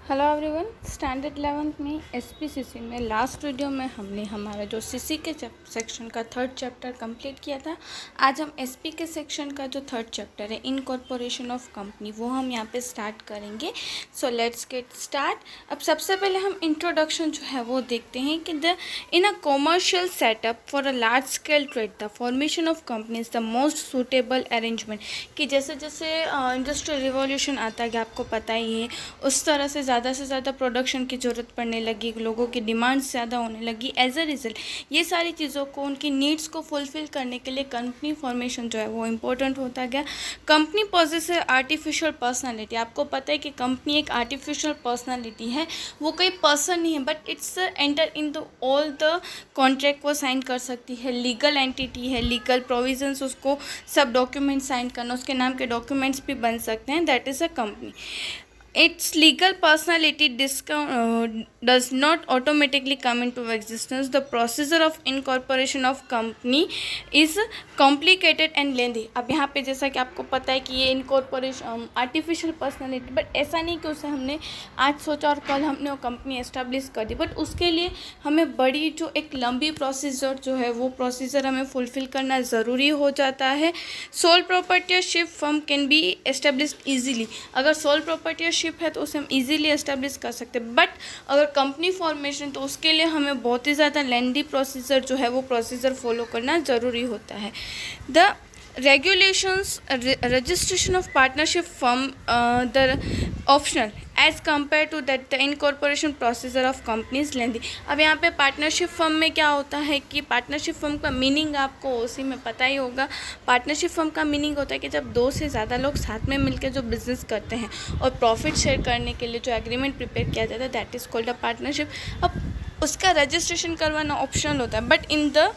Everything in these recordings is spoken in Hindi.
Hello everyone. स्टैंडर्ड 11th में एसपीसीसी में लास्ट वीडियो में हमने हमारा जो सीसी के सेक्शन का थर्ड चैप्टर कंप्लीट किया था। आज हम एसपी के सेक्शन का जो थर्ड चैप्टर है इनकॉर्पोरेशन ऑफ कंपनी वो हम यहाँ पे स्टार्ट करेंगे। So let's get start. अब सबसे पहले हम इंट्रोडक्शन जो है वो देखते हैं कि the in a commercial setup for a large scale trade the formation of company is the most suitable arrangement. कि जैसे जैसे इंडस्ट्रियल रिवॉल्यूशन आता है, आपको पता ही है, उस तरह से ज़्यादा प्रोडक्शन की ज़रूरत पड़ने लगी, लोगों की डिमांड्स ज़्यादा होने लगी। एज अ रिजल्ट ये सारी चीज़ों को, उनकी नीड्स को फुलफ़िल करने के लिए कंपनी फॉर्मेशन जो है वो इम्पोर्टेंट होता गया। Company possess artificial personality. आपको पता है कि कंपनी एक आर्टिफिशियल पर्सनालिटी है, वो कोई पर्सन नहीं है, but it's enter in the all the contract वो साइन कर सकती है, लीगल एंटिटी है, लीगल प्रोविजंस, उसको सब डॉक्यूमेंट साइन करना, उसके नाम के डॉक्यूमेंट्स भी बन सकते हैं। That is a company. Its legal personality does not automatically come into existence. The procedure of incorporation of company is complicated and lengthy. अब यहाँ पे जैसा कि आपको पता है कि ये इनकॉर्पोरेशन आर्टिफिशियल पर्सनालिटी, बट ऐसा नहीं कि उसे हमने आज सोचा और कल हमने वो कंपनी एस्टेब्लिश कर दी, बट उसके लिए हमें बड़ी जो एक लंबी प्रोसीजर जो है वो प्रोसीजर हमें फुलफ़िल करना ज़रूरी हो जाता है। Sole proprietorship firm can be established easily. अगर सोल प्रोपर्टीशिप है तो उसे हम इजीली एस्टेब्लिश कर सकते हैं, बट अगर कंपनी फॉर्मेशन तो उसके लिए हमें बहुत ही ज़्यादा लेंदी प्रोसीजर जो है वो प्रोसीजर फॉलो करना ज़रूरी होता है। The regulations registration of partnership firm the optional as compared to that the incorporation procedure of company is lengthy। अब यहाँ पे पार्टनरशिप फर्म में क्या होता है कि पार्टनरशिप फर्म का मीनिंग आपको उसी में पता ही होगा। पार्टनरशिप फर्म का मीनिंग होता है कि जब दो से ज़्यादा लोग साथ में मिलकर जो बिजनेस करते हैं और प्रॉफिट शेयर करने के लिए जो एग्रीमेंट प्रिपेयर किया जाता है, that is called a partnership. अब उसका रजिस्ट्रेशन करवाना ऑप्शनल होता है, but in the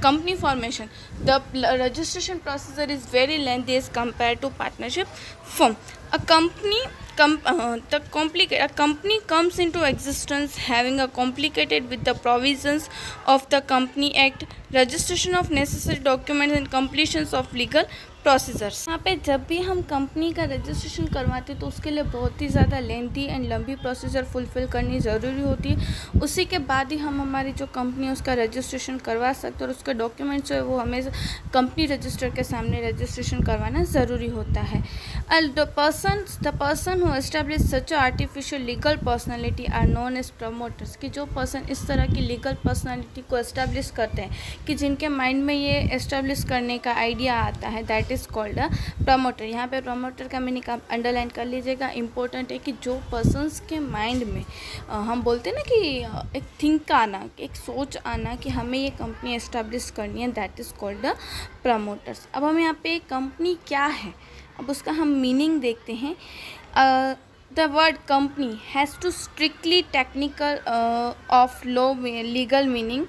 company formation the registration procedure is very lengthy as compared to partnership firm. A company a company comes into existence having a complicated with the provisions of the Company Act, registration of necessary documents and completions of legal procedures. यहाँ पे जब भी हम कंपनी का रजिस्ट्रेशन करवाते हैं तो उसके लिए बहुत ही ज़्यादा लेंथी एंड लंबी प्रोसीजर फुलफ़िल करनी ज़रूरी होती है। उसी के बाद ही हम हमारी जो कंपनी है उसका रजिस्ट्रेशन करवा सकते हैं और उसके डॉक्यूमेंट्स जो है वो हमें कंपनी रजिस्टर के सामने रजिस्ट्रेशन करवाना ज़रूरी होता है। The person who establish such artificial legal personality are known as promoters. कि जो पर्सन इस तरह की लीगल पर्सनैलिटी को एस्टेब्लिश करते हैं कि जिनके माइंड में ये एस्टेब्लिश करने का आइडिया आता है, that is called a promoter. यहाँ पे प्रमोटर का मीनिंग आप अंडरलाइन कर लीजिएगा। इंपॉर्टेंट है कि जो पर्सन्स के माइंड में हम बोलते हैं ना कि एक थिंक आना, एक सोच आना कि हमें ये कंपनी एस्टेब्लिश करनी है, that is called the promoters. अब हम यहाँ पे कंपनी क्या है, अब उसका हम मीनिंग देखते हैं। The word company has to strictly technical of law legal meaning.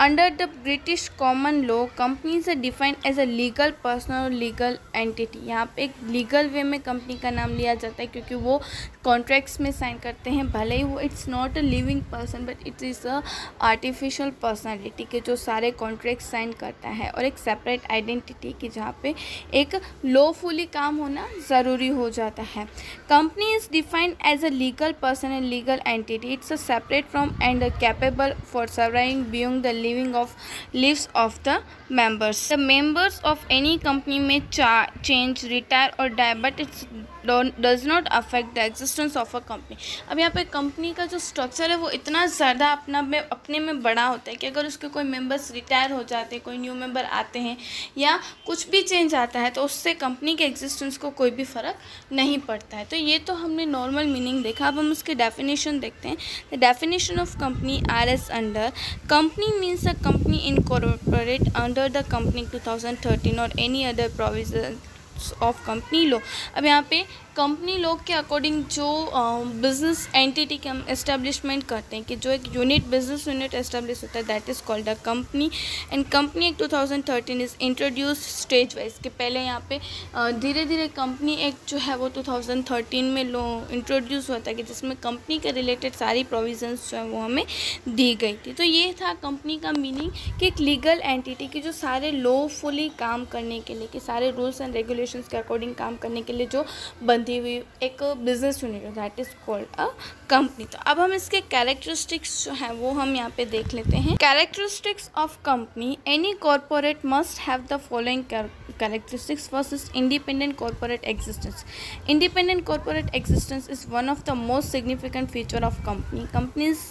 Under the British common law, companies are defined as a legal person or legal entity। यहाँ पे एक लीगल वे में कंपनी का नाम लिया जाता है क्योंकि वो कॉन्ट्रैक्ट्स में साइन करते हैं, भले ही वो it's not a living person but it is a artificial personality के जो सारे कॉन्ट्रैक्ट साइन करता है, और एक सेपरेट आइडेंटिटी की जहाँ पे एक लॉफुली काम होना ज़रूरी हो जाता है। Company is defined as a legal person and legal entity. It's a separate from and capable for surviving beyond the living of lives of the members. The members of any company may change, retire or die, but it does not affect the existence of a company। अब यहाँ पे कंपनी का जो स्ट्रक्चर है वो इतना ज़्यादा अपने में बड़ा होता है कि अगर उसके कोई मेंबर्स रिटायर हो जाते हैं, कोई न्यू मेंबर आते हैं या कुछ भी चेंज आता है तो उससे कंपनी के एग्जिस्टेंस को कोई भी फ़र्क नहीं पड़ता है। तो ये तो हमने नॉर्मल मीनिंग देखा। अब हम उसके डेफिनेशन देखते हैं। The definition of company R S under company means a company incorporate under the company 2013 or any other provisions of company law। अब यहाँ पे कंपनी लॉ के अकॉर्डिंग जो बिजनेस एंटिटी के हम एस्टेब्लिशमेंट करते हैं कि जो एक यूनिट बिजनेस यूनिट एस्टेब्लिश होता है, that is called a company. And company act 2013 is introduce stage wise. के पहले यहाँ पे धीरे धीरे कंपनी एक्ट जो है वो 2013 में लॉ इंट्रोड्यूस होता है कि जिसमें कंपनी के रिलेटेड सारी प्रोविजंस जो है वो हमें दी गई थी। तो ये था कंपनी का मीनिंग कि एक लीगल एंटिटी की जो सारे लॉफुली काम करने के लिए, कि सारे रूल्स एंड रेगुलेशंस के अकॉर्डिंग काम करने के लिए जो बंधी हुई एक बिजनेस यूनिट है, that is called a company. तो अब हम इसके कैरेक्टरिस्टिक्स जो है वो हम यहाँ पे देख लेते हैं। Characteristics of company, any corporate must have the following characteristics. First is independent corporate existence. Independent corporate existence is one of the most significant feature of company. Company is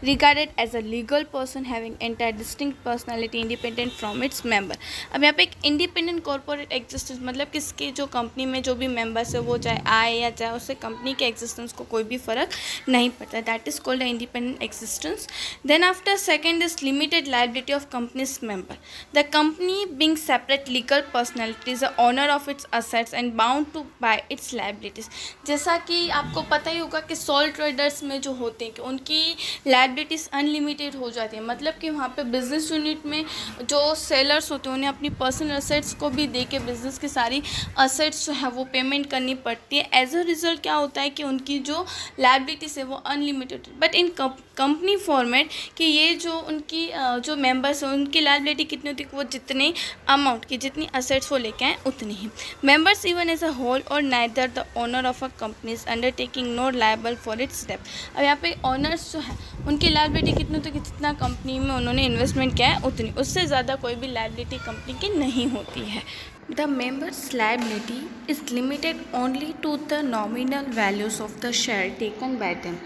regarded as a legal person having entire distinct personality independent from its member. अब यहाँ पे एक इंडिपेंडेंट कॉर्पोरेट एग्जिस्टेंस मतलब किसके जो कंपनी में जो भी मेंबर्स है वो चाहे आए या चाहे उससे कंपनी के एग्जिस्टेंस को कोई भी फर्क नहीं पड़ता, that is called independent existence. Then after second is limited liability of company's member. The company being separate legal personality is the owner of its assets and bound to by its liabilities. जैसा कि आपको पता ही होगा कि सोल ट्रेडर्स में जो होते हैं कि उनकी लायबिलिटीज़ अनलिमिटेड हो जाती है, मतलब कि वहाँ पे बिजनेस यूनिट में जो सेलर्स होते हैं उन्हें अपनी पर्सनल असेट्स को भी दे के बिजनेस की सारी असेट्स जो है वो पेमेंट करनी पड़ती है। एज अ रिजल्ट क्या होता है कि उनकी जो लायबिलिटीज़ है वो unlimited, but in company format कि ये जो उनकी जो मेंबर्स हैं उनकी लायबिलिटी कितनी होती है, वो जितने अमाउंट की जितनी असेट्स वो लेके आए उतनी ही। Members even as a whole और neither the owner of a company is undertaking not liable for its डेब्ट। अब यहाँ पे ऑनर्स जो है उनकी लायबिलिटी कितनी होती है कि जितना कंपनी में उन्होंने इन्वेस्टमेंट किया है उतनी, उससे ज़्यादा कोई भी लायबिलिटी कंपनी की नहीं होती है। The member's liability is limited only to the nominal values of the share taken by them.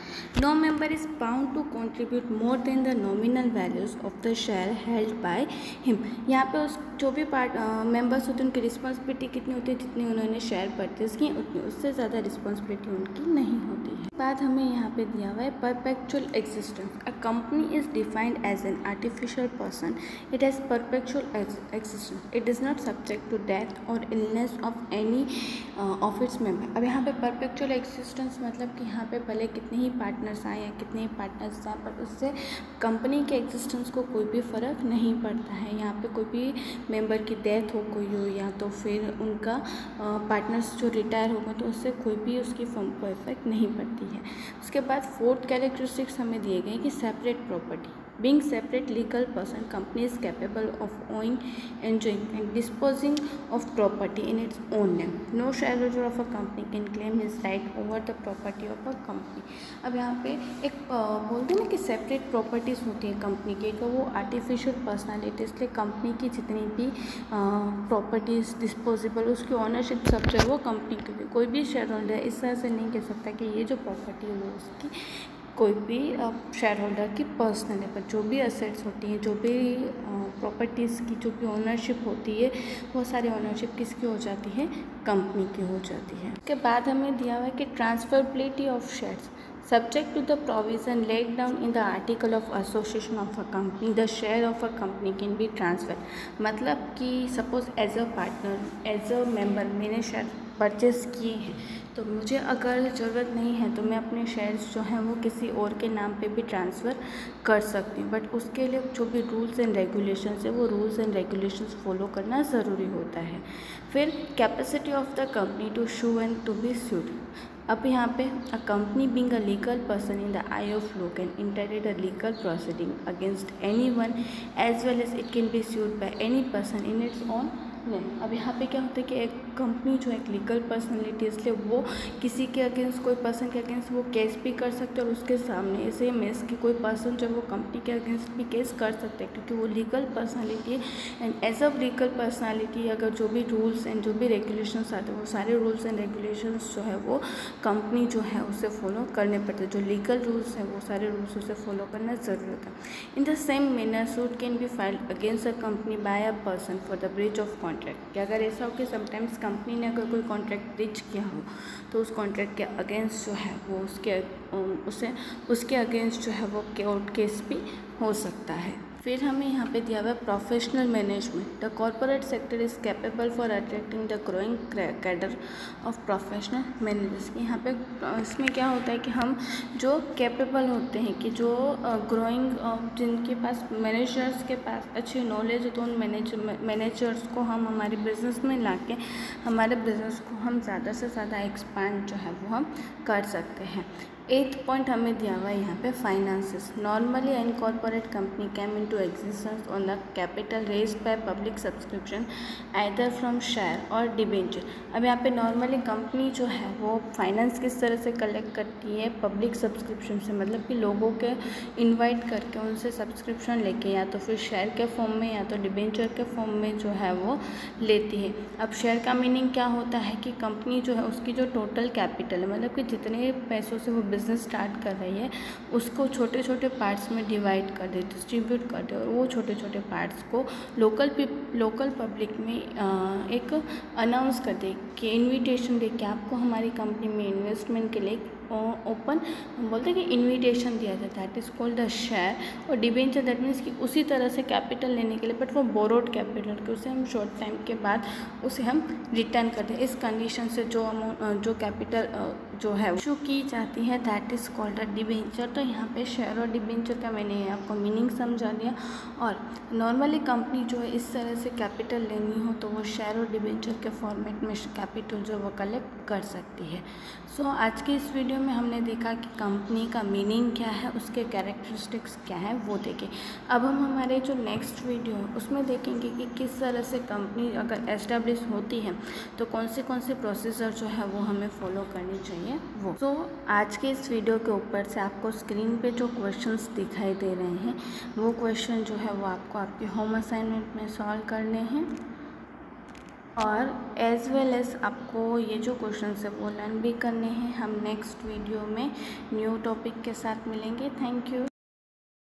No member is bound to contribute more than the nominal values of the share held by him. यहाँ पे उस जो भी मेंबर्स होते हैं उनकी रिस्पॉन्सिबिलिटी कितनी होती है, जितनी उन्होंने शेयर परचेज की उतनी, उससे ज़्यादा रिस्पॉन्सिबिलिटी उनकी नहीं होती है। बाद हमें यहाँ पे दिया हुआ है perpetual existence. A company is defined as an artificial person, it has perpetual existence, it is not subject to death और illness of any of its member. अब यहाँ पे परपेचुअल एग्जिस्टेंस मतलब कि यहाँ पे भले कितने ही पार्टनर्स आए या कितने ही पार्टनर्स आए पर उससे कंपनी के एग्जिस्टेंस को कोई भी फ़र्क नहीं पड़ता है। यहाँ पे कोई भी मेंबर की डेथ हो कोई हो या तो फिर उनका पार्टनर्स जो रिटायर होगा तो उससे कोई भी उसकी फर्म को इफेक्ट नहीं पड़ती है। उसके बाद फोर्थ कैरेक्टरिस्टिक्स हमें दिए गए कि separate property. Being separate legal person, company is capable of owning, enjoying and disposing of property in its own name. No shareholder of a company can claim his right over the property of a company. अब यहाँ पे एक बोलते हैं ना कि सेपरेट प्रॉपर्टीज़ होती हैं कंपनी की, कि वो आर्टिफिशियल पर्सनालिटी, इसलिए कंपनी की जितनी भी प्रॉपर्टीज़ डिस्पोजेबल उसकी ऑनरशिप सब जो है वो कंपनी की, कोई भी शेयर होल्डर इस तरह से नहीं कह सकता कि ये जो प्रॉपर्टी है वो उसकी कोई भी शेयर होल्डर की पर्सनल है। पर जो भी असेट्स होती हैं, जो भी प्रॉपर्टीज़ की जो भी ओनरशिप होती है वो सारी ओनरशिप किसकी हो जाती है, कंपनी की हो जाती है। उसके बाद हमें दिया हुआ है कि transferability of shares subject to the provision laid down in the article of association of a company, the share of a company can be transferred। मतलब कि suppose as a partner as a member मैंने शेयर परचेस किए हैं तो मुझे अगर ज़रूरत नहीं है तो मैं अपने शेयर्स जो हैं वो किसी और के नाम पे भी ट्रांसफ़र कर सकती हूँ, बट उसके लिए जो भी रूल्स एंड रेगुलेशंस है वो रूल्स एंड रेगुलेशंस फॉलो करना ज़रूरी होता है। फिर capacity of the company to sue and to be sued. अब यहाँ पे a company being a legal person in the eye of law can entertain a legal proceeding against anyone as well as it can be sued by any person in its own name. अब यहाँ पे क्या होता है कि एक कंपनी जो एक लीगल पर्सनैलिटी इसलिए वो किसी के अगेंस्ट कोई पर्सन के अगेंस्ट वो केस भी कर सकते हैं और उसके सामने ऐसे मेस कि कोई पर्सन जो वो कंपनी के अगेंस्ट भी केस कर सकते हैं क्योंकि वो लीगल पर्सनैलिटी है। And as a legal personality अगर जो भी रूल्स एंड जो भी रेगुलेशंस आते हैं वो सारे रूल्स एंड रेगुलेशंस जो है वो कंपनी जो है उसे फॉलो करने पड़ते हैं। जो लीगल रूल्स हैं वो सारे रूल्स उसे फॉलो करना ज़रूरी होता है। In the same manner suit can be filed against a company by a person for the breach of contract. कि अगर ऐसा हो कि समटाइम्स कंपनी ने अगर कोई कॉन्ट्रैक्ट ब्रीच किया हो तो उस कॉन्ट्रैक्ट के अगेंस्ट जो है वो उसके अगेंस्ट जो है वो कोर्ट केस भी हो सकता है। फिर हमें यहाँ पे दिया हुआ है professional management. The corporate sector is capable for attracting the growing cadre of professional managers. यहाँ पे इसमें क्या होता है कि हम जो कैपेबल होते हैं कि जो ग्रोइंग जिनके पास मैनेजर्स के पास अच्छी नॉलेज है तो उन मैनेजर्स को हम हमारे बिजनेस में ला के हमारे बिजनेस को हम ज़्यादा से ज़्यादा एक्सपांड जो है वो हम कर सकते हैं। 8th पॉइंट हमें दिया हुआ है यहाँ पे finances. Normally incorporate company came into existence on the capital raised by public subscription either from share और डिबेंचर। अब यहाँ पे नॉर्मली कंपनी जो है वो फाइनेंस किस तरह से कलेक्ट करती है, पब्लिक सब्सक्रिप्शन से, मतलब कि लोगों के इन्वाइट करके उनसे सब्सक्रिप्शन लेके या तो फिर शेयर के फॉर्म में या तो डिबेंचर के फॉर्म में जो है वो लेती है। अब शेयर का मीनिंग क्या होता है कि कंपनी जो है उसकी जो टोटल कैपिटल है, मतलब कि जितने पैसों से वो बिज़नेस स्टार्ट कर रही है उसको छोटे छोटे पार्ट्स में डिवाइड कर दे, डिस्ट्रीब्यूट कर दे, और वो छोटे छोटे पार्ट्स को लोकल पब्लिक में एक अनाउंस कर दे कि इनविटेशन दे कि आपको हमारी कंपनी में इन्वेस्टमेंट के लिए ओपन बोलते हैं कि इनविटेशन दिया जाता है, that is called the share. और डिबेंचर दैट मीन्स कि उसी तरह से कैपिटल लेने के लिए, बट वो बोरोड कैपिटल के, उसे हम शॉर्ट टाइम के बाद उसे हम रिटर्न करते हैं। इस कंडीशन से जो अमाउंट जो कैपिटल जो है इशू की जाती है that is called a debenture. तो यहाँ पे शेयर और डिबेंचर का मैंने आपको मीनिंग समझा दिया। और नॉर्मली कंपनी जो है इस तरह से कैपिटल लेनी हो तो वो शेयर और डिबेंचर के फॉर्मेट में कैपिटल जो वो कलेक्ट कर सकती है। सो आज की इस वीडियो में हमने देखा कि कंपनी का मीनिंग क्या है, उसके कैरेक्टरिस्टिक्स क्या है वो देखें। अब हम हमारे जो नेक्स्ट वीडियो है उसमें देखेंगे कि किस तरह से कंपनी अगर एस्टेब्लिश होती है तो कौन से प्रोसीजर जो है वो हमें फॉलो करनी चाहिए वो। तो आज के इस वीडियो के ऊपर से आपको स्क्रीन पे जो क्वेश्चंस दिखाई दे रहे हैं वो क्वेश्चन जो है वो आपको आपके होम असाइनमेंट में सॉल्व करने हैं, और एज वेल एज आपको ये जो क्वेश्चन है वो लर्न भी करने हैं। हम नेक्स्ट वीडियो में न्यू टॉपिक के साथ मिलेंगे। Thank you.